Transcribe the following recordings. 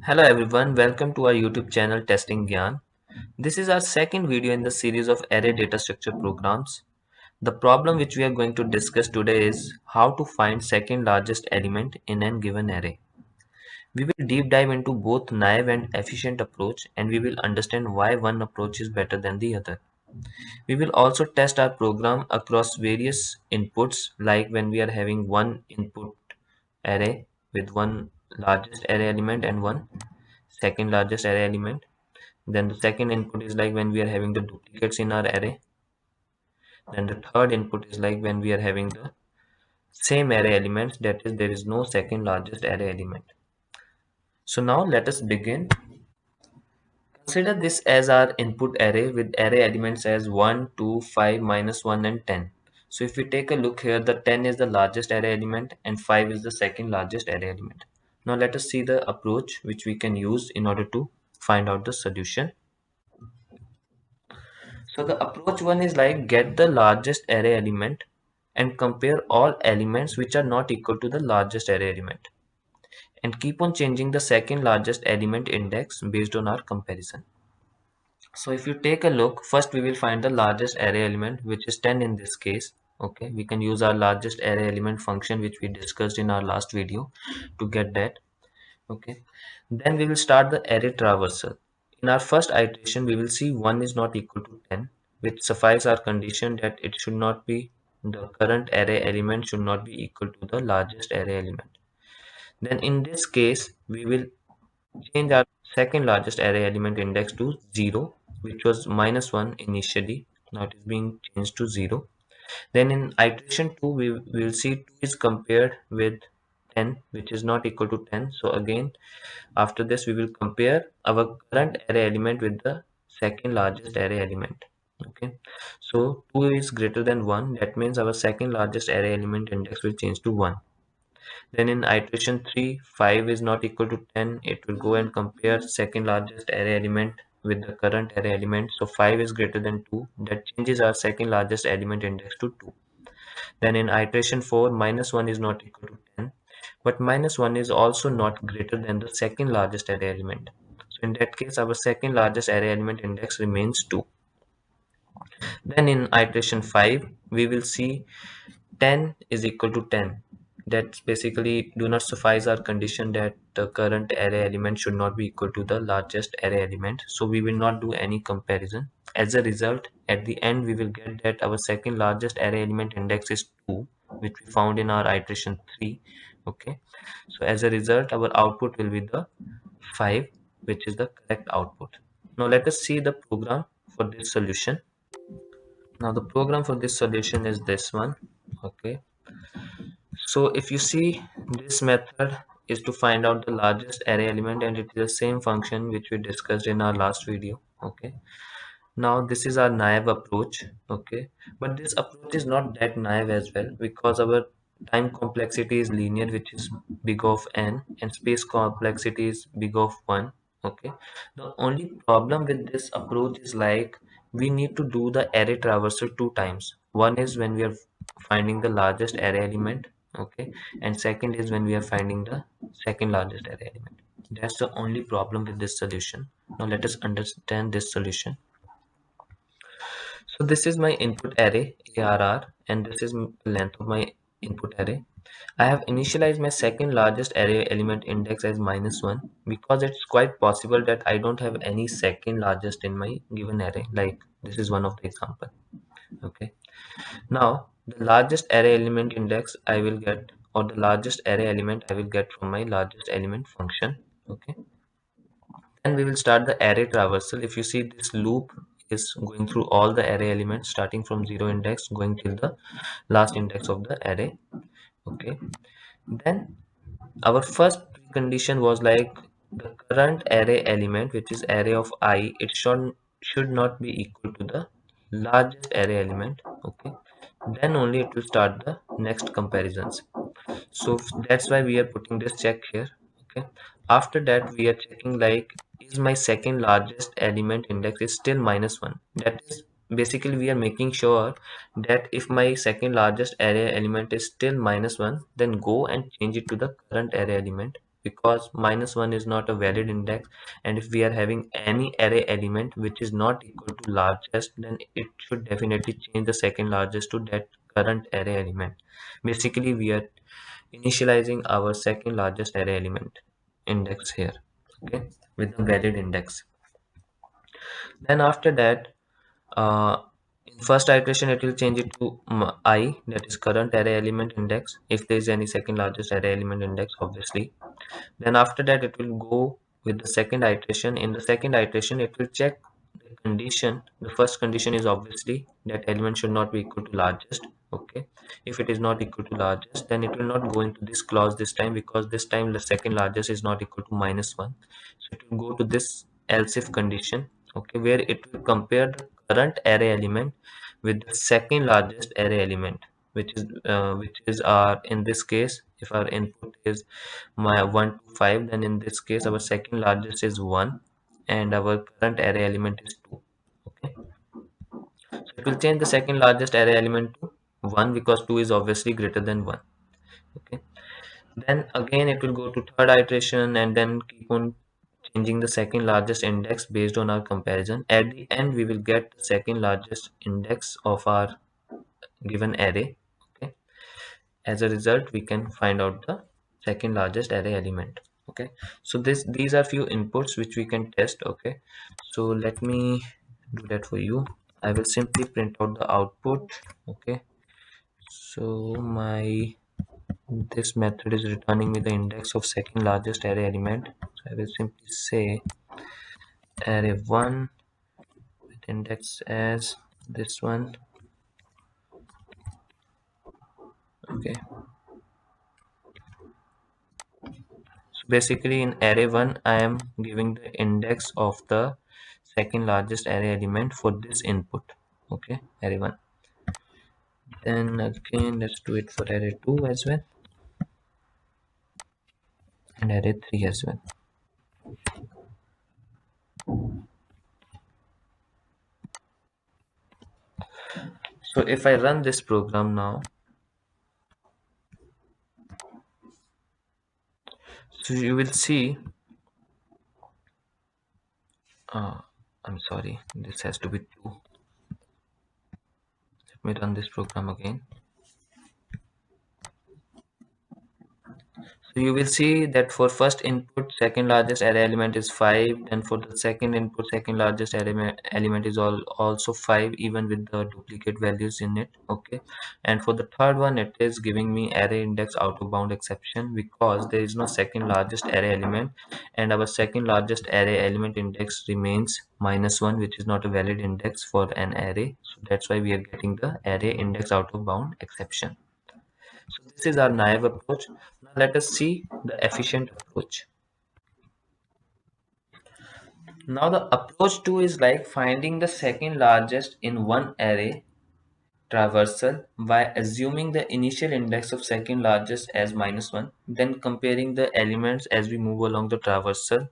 Hello everyone, welcome to our YouTube channel Testing Gyan. This is our second video in the series of array data structure programs. The problem which we are going to discuss today is how to find second largest element in an given array. We will deep dive into both naive and efficient approach, and we will understand why one approach is better than the other. We will also test our program across various inputs, like when we are having one input array with one largest array element and one second largest array element. Then the second input is like when we are having the duplicates in our array. Then the third input is like when we are having the same array elements, that is there is no second largest array element. So now let us begin. Consider this as our input array with array elements as 1, 2, 5, -1 and 10. So if we take a look here, the 10 is the largest array element and 5 is the second largest array element. Now let us see the approach which we can use in order to find out the solution. So the approach one is like get the largest array element and compare all elements which are not equal to the largest array element and keep on changing the second largest element index based on our comparison. So if you take a look, first we will find the largest array element, which is 10 in this case. Okay, we can use our largest array element function which we discussed in our last video to get that. Okay, then we will start the array traversal. In our first iteration, we will see 1 is not equal to 10, which suffice our condition that it should not be the current array element should not be equal to the largest array element. Then in this case, we will change our second largest array element index to 0, which was -1 initially. Now it is being changed to 0. Then in iteration 2, we will see 2 is compared with 10, which is not equal to 10. So again, after this, we will compare our current array element with the second largest array element. Okay, so 2 is greater than 1. That means our second largest array element index will change to 1. Then in iteration 3, 5 is not equal to 10. It will go and compare second largest array element with the current array element. So 5 is greater than 2. That changes our second largest element index to 2. Then in iteration 4, -1 is not equal to 10, but -1 is also not greater than the second largest array element. So in that case, our second largest array element index remains 2. Then in iteration 5, we will see 10 is equal to 10. That's basically do not suffice our condition that the current array element should not be equal to the largest array element. So we will not do any comparison. As a result, at the end, we will get that our second largest array element index is 2, which we found in our iteration 3. Okay. So as a result, our output will be the 5, which is the correct output. Now let us see the program for this solution. Now the program for this solution is this one. Okay, so if you see, this method is to find out the largest array element, and it is the same function which we discussed in our last video. Okay, now this is our naive approach. Okay, but this approach is not that naive as well, because our time complexity is linear, which is big of n, and space complexity is big of 1. Okay, the only problem with this approach is like we need to do the array traversal two times. One is when we are finding the largest array element. Okay, and second is when we are finding the second largest array element. That's the only problem with this solution. Now let us understand this solution. So this is my input array ARR, and this is the length of my input array. I have initialized my second largest array element index as -1, because it's quite possible that I don't have any second largest in my given array. Like this is one of the example. Okay. Now the largest array element index I will get, or the largest array element I will get from my largest element function. Okay. Then we will start the array traversal. If you see, this loop is going through all the array elements starting from 0 index going till the last index of the array. Okay, then our first condition was like the current array element, which is array of I, it should not be equal to the largest array element. Okay, then only it will start the next comparisons. So that's why we are putting this check here. Okay, after that we are checking like, is my second largest element index is still -1. That is basically we are making sure that if my second largest array element is still -1, then go and change it to the current array element, because -1 is not a valid index, and if we are having any array element which is not equal to largest, then it should definitely change the second largest to that current array element. Basically, we are initializing our second largest array element index here, okay, with a valid index. Then after that, uh, in first iteration it will change it to I, that is current array element index, if there is any second largest array element index, obviously. Then after that it will go with the second iteration. In the second iteration it will check the condition. The first condition is obviously that element should not be equal to largest, okay. If it is not equal to largest, then it will not go into this clause this time, because this time the second largest is not equal to -1. So it will go to this else if condition, okay, where it will compare the current array element with the second largest array element, which is our, in this case, if our input is my 1 to 5, then in this case our second largest is 1 and our current array element is 2, okay. So it will change the second largest array element to 1 because 2 is obviously greater than 1, okay. Then again it will go to third iteration and then keep on changing the second largest index based on our comparison. At the end we will get the second largest index of our given array, okay. As a result, we can find out the second largest array element, okay. So these are few inputs which we can test, okay. So let me do that for you. I will simply print out the output, okay. So my this method is returning me the index of second largest array element. So I will simply say array1 with index as this one, okay. So basically in array1 I am giving the index of the second largest array element for this input, okay, array1. Then again let's do it for array2 as well and array3 as well. So if I run this program now, so you will see, uh, I'm sorry, this has to be 2. Let me run this program again. So you will see that for first input, second largest array element is 5. Then for the second input, second largest element is also 5, even with the duplicate values in it. Okay. And for the third one, it is giving me array index out of bound exception because there is no second largest array element, and our second largest array element index remains -1, which is not a valid index for an array. So that's why we are getting the array index out of bound exception. So this is our naive approach. Now let us see the efficient approach. Now the approach 2 is like finding the second largest in one array traversal by assuming the initial index of second largest as -1, then comparing the elements as we move along the traversal.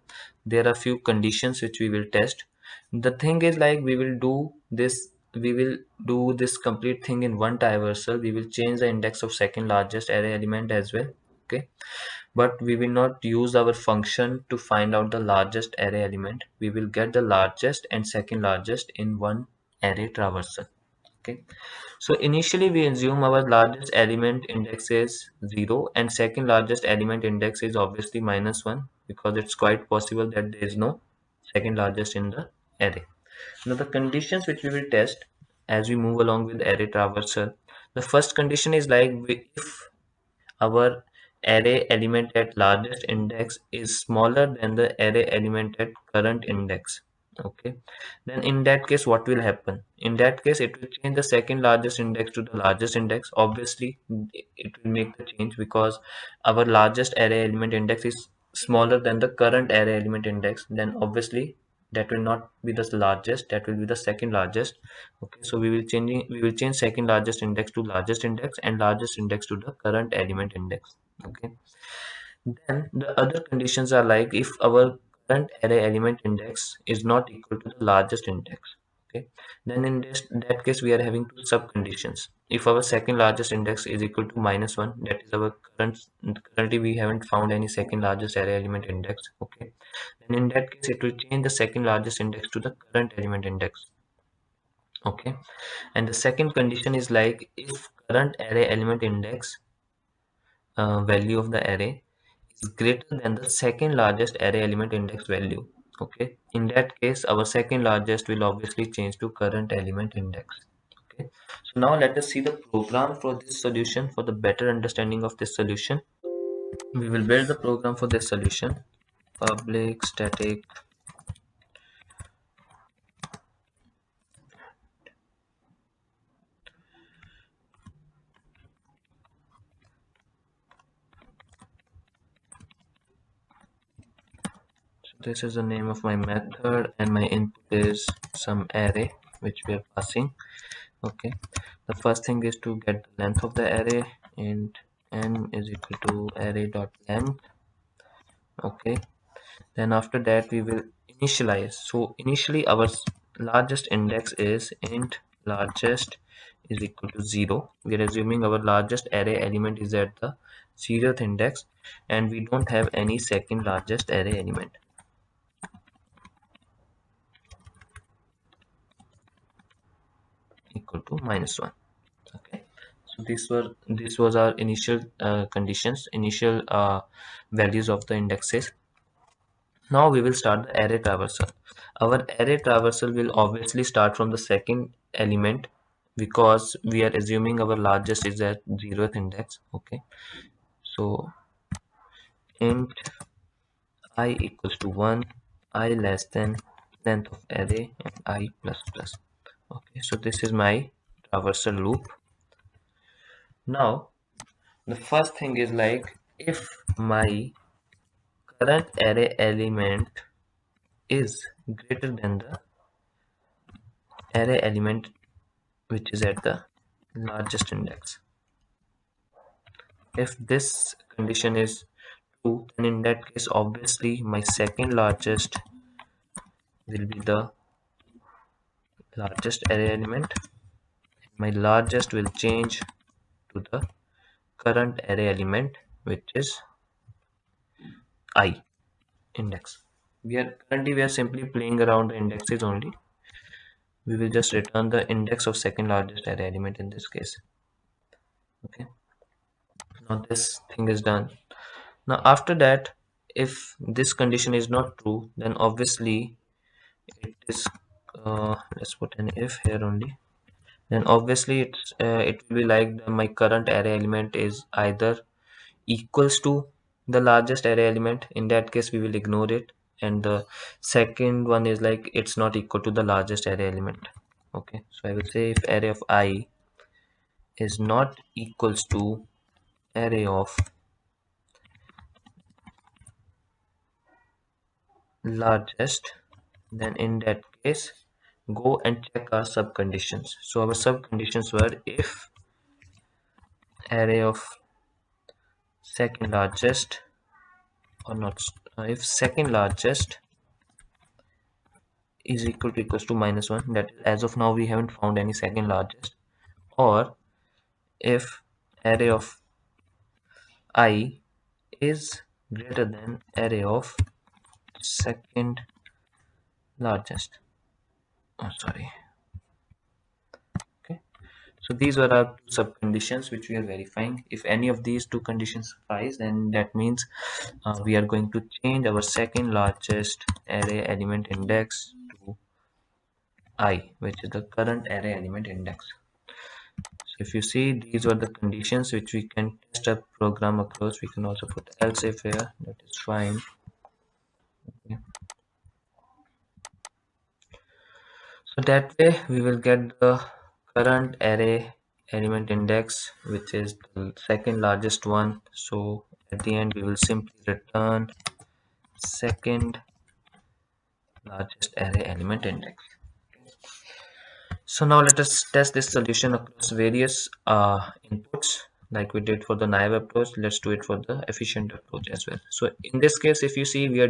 There are few conditions which we will test. The thing is like we will do this complete thing in one traversal. We will change the index of second largest array element as well, okay, but we will not use our function to find out the largest array element. We will get the largest and second largest in one array traversal, okay. So initially we assume our largest element index is 0 and second largest element index is obviously -1 because it's quite possible that there is no second largest in the array. Now the conditions which we will test as we move along with array traversal, the first condition is like if our array element at largest index is smaller than the array element at current index, okay, then in that case what will happen? In that case it will change the second largest index to the largest index. Obviously it will make the change because our largest array element index is smaller than the current array element index. Then obviously that will not be the largest, that will be the second largest, okay. So we will change second largest index to largest index and largest index to the current element index, okay. Then the other conditions are like if our current array element index is not equal to the largest index, Okay, then in that case we are having two sub conditions. If our second largest index is equal to -1, that is our currently we haven't found any second largest array element index. Okay, then in that case it will change the second largest index to the current element index. Okay, and the second condition is like if current array element index value of the array is greater than the second largest array element index value. Okay, in that case our second largest will obviously change to current element index. Okay, so now let us see the program for this solution. For the better understanding of this solution, we will build the program for this solution. Public static so this is the name of my method and my input is some array which we are passing. Okay, the first thing is to get the length of the array, and n is equal to array dot length. Okay, then after that we will initialize. So initially our largest index is int largest is equal to 0. We are assuming our largest array element is at the 0th index and we don't have any second largest array element equal to -1. Okay, so this was our initial conditions, initial values of the indexes. Now we will start the array traversal. Our array traversal will obviously start from the second element because we are assuming our largest is at 0th index. Okay, so int I equals to 1, I less than length of array, and I plus plus. Okay, so this is my traversal loop. Now the first thing is like if my current array element is greater than the array element which is at the largest index. If this condition is true, then in that case obviously my second largest will be the largest array element. My largest will change to the current array element which is I index. We are simply playing around the indexes only. We will just return the index of second largest array element in this case. Okay, now this thing is done. Now after that, if this condition is not true, then obviously it is let's put an if here only. Then obviously it will be like my current array element is either equals to the largest array element. In that case, we will ignore it, and the second one is like it's not equal to the largest array element. Okay, so I will say if array of I is not equals to array of largest, then in that case go and check our sub conditions. So our sub conditions were if array of second largest or not if second largest is equals to -1, that is as of now we haven't found any second largest, or if array of I is greater than array of second largest. Oh, sorry. Okay, so these were our two sub conditions which we are verifying. If any of these two conditions suffice, then that means we are going to change our second largest array element index to I, which is the current array element index. So if you see, these were the conditions which we can test a program across. We can also put else if here, that is fine. Okay. So that way we will get the current array element index, which is the second largest one. So at the end we will simply return second largest array element index. So now let us test this solution across various inputs. like we did for the naive approach. Let's do it for the efficient approach as well. So in this case, if you see, we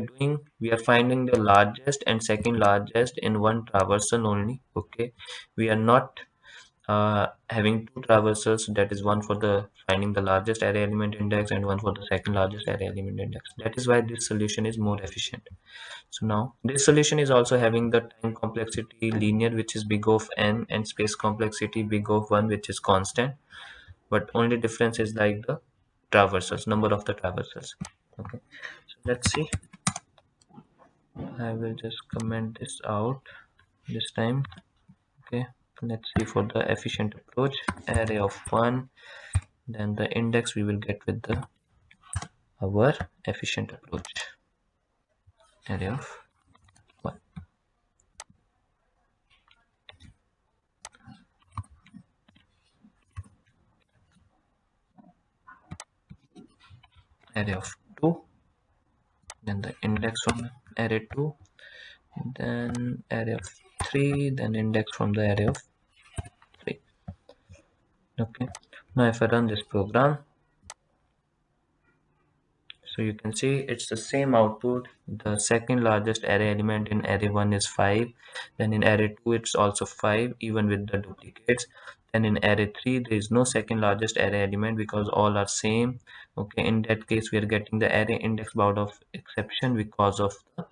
are finding the largest and second largest in one traversal only. Okay, we are not having two traversals, that is one for the finding the largest array element index and one for the second largest array element index. That is why this solution is more efficient. So now this solution is also having the time complexity linear, which is big of n, and space complexity big of 1, which is constant, but only difference is like the traversals, number of the traversals. Okay, so let's see. I will just comment this out this time. Okay, let's see for the efficient approach, array of 1, then the index we will get with the our efficient approach, array of 1, array of 2, then the index from array 2, then array of 3, then index from the array of 3. Okay, now if I run this program, so you can see it's the same output. The second largest array element in array 1 is 5, then in array 2 it's also 5 even with the duplicates, then in array 3 there is no second largest array element because all are same. Okay, in that case we are getting the array index bound of exception because of the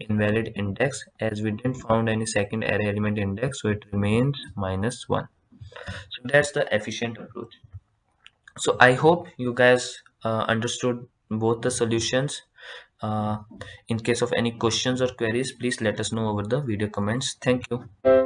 invalid index, as we didn't found any second array element index, so it remains -1. So that's the efficient approach. So I hope you guys understood both the solutions. uh, in case of any questions or queries, please let us know over the video comments. Thank you.